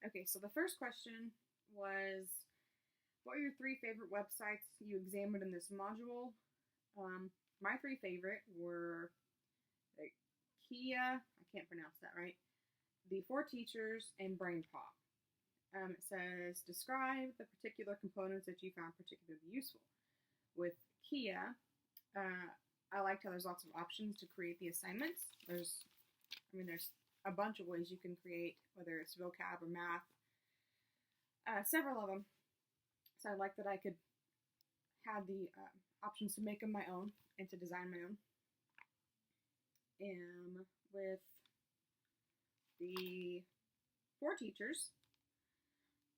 Okay, so the first question was, what are your three favorite websites you examined in this module? My three favorite were the Kia, I can't pronounce that right, the Four Teachers, and BrainPop. It says, describe the particular components that you found particularly useful. With Kia, I liked how there's lots of options to create the assignments. There's a bunch of ways you can create, whether it's vocab or math, several of them. So I like that I could have the options to make them my own and to design my own. And with the Four Teachers,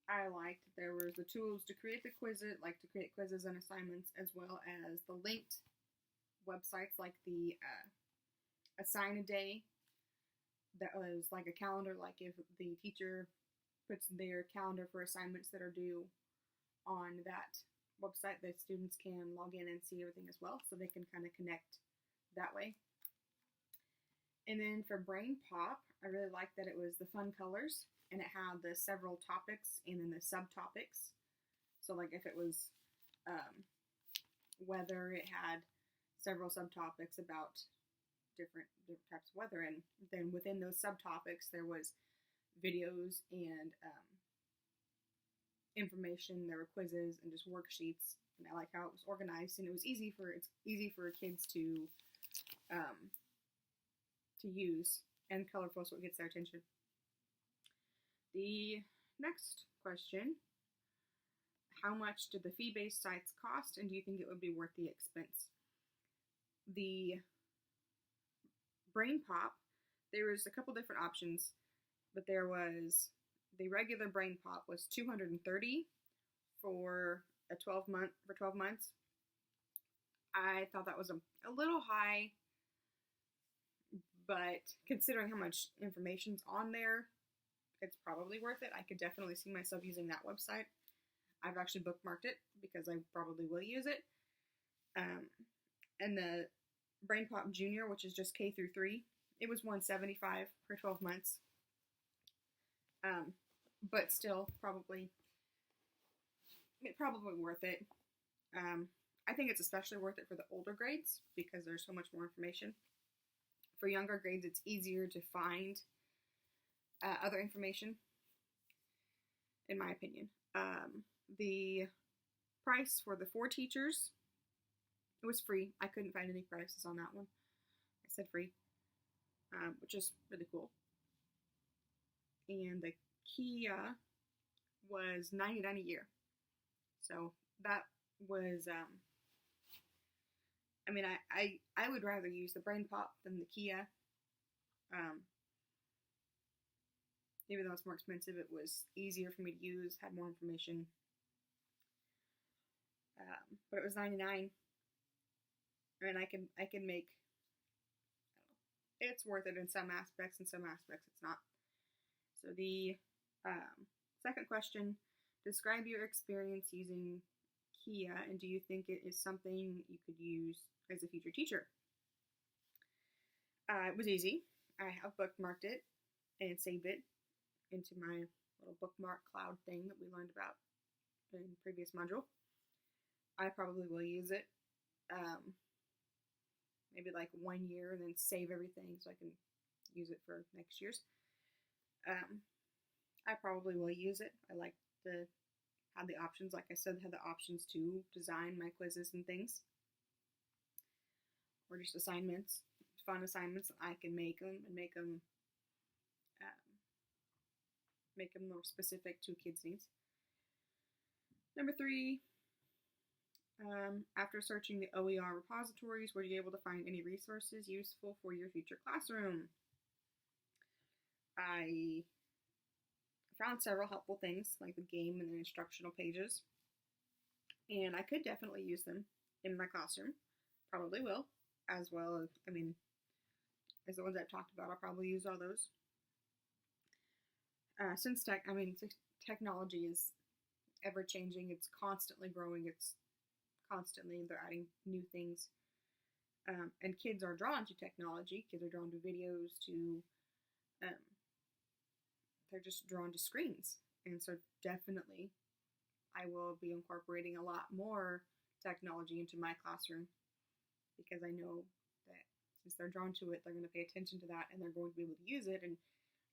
I liked there was the tools to create the quizzes, like to create quizzes and assignments, as well as the linked websites like the Assign a Day. That was like a calendar, like if the teacher puts their calendar for assignments that are due on that website, the students can log in and see everything as well, so they can kind of connect that way. And then for BrainPop, I really liked that it was the fun colors, and it had the several topics and then the subtopics. So like if it was weather, it had several subtopics about different types of weather, and then within those subtopics there was videos and information. There were quizzes and just worksheets, and I like how it was organized, and it's easy for kids to use, and colorful, so it gets their attention. The next question: how much did the fee-based sites cost, and do you think it would be worth the expense? The BrainPop, there was a couple different options, but there was the regular BrainPop was $230 for 12 months. I thought that was a little high, but considering how much information's on there, it's probably worth it. I could definitely see myself using that website. I've actually bookmarked it because I probably will use it. And the BrainPop Junior, which is just K through 3, it was $175 for 12 months. But still, probably worth it. I think it's especially worth it for the older grades because there's so much more information. For younger grades, it's easier to find other information, in my opinion. The price for the Four Teachers, it was free. I couldn't find any prices on that one. I said free, which is really cool. And the Kia was $99 a year. So that was, I would rather use the BrainPop than the Kia. Even though it's more expensive, it was easier for me to use, had more information. But it was $99. And I can make, it's worth it in some aspects, in some aspects it's not. So the second question: describe your experience using Kia, and do you think it is something you could use as a future teacher? It was easy. I have bookmarked it and saved it into my little bookmark cloud thing that we learned about in the previous module. I probably will use it maybe like 1 year and then save everything so I can use it for next year's. I probably will use it. I like to have the options, like I said, have the options to design my quizzes and things, or just assignments, fun assignments. I can make them and make them more specific to kids' needs. Number 3, after searching the OER repositories, were you able to find any resources useful for your future classroom? I found several helpful things, like the game and the instructional pages, and I could definitely use them in my classroom. Probably will, as well as, as the ones I've talked about, I'll probably use all those. Since technology is ever changing, it's constantly growing, they're adding new things, and kids are drawn to technology. Kids are drawn to videos, to they're just drawn to screens. And so definitely I will be incorporating a lot more technology into my classroom because I know that since they're drawn to it, they're going to pay attention to that and they're going to be able to use it. And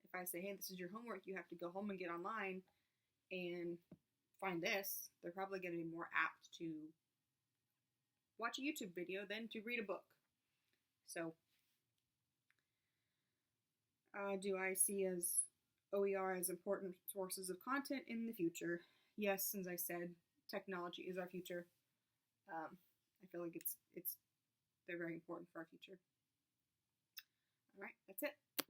if I say, hey, this is your homework, you have to go home and get online and find this, they're probably going to be more apt to watch a YouTube video than to read a book. So, do I see as OER as important sources of content in the future? Yes, since I said technology is our future. I feel like they're very important for our future. All right, that's it.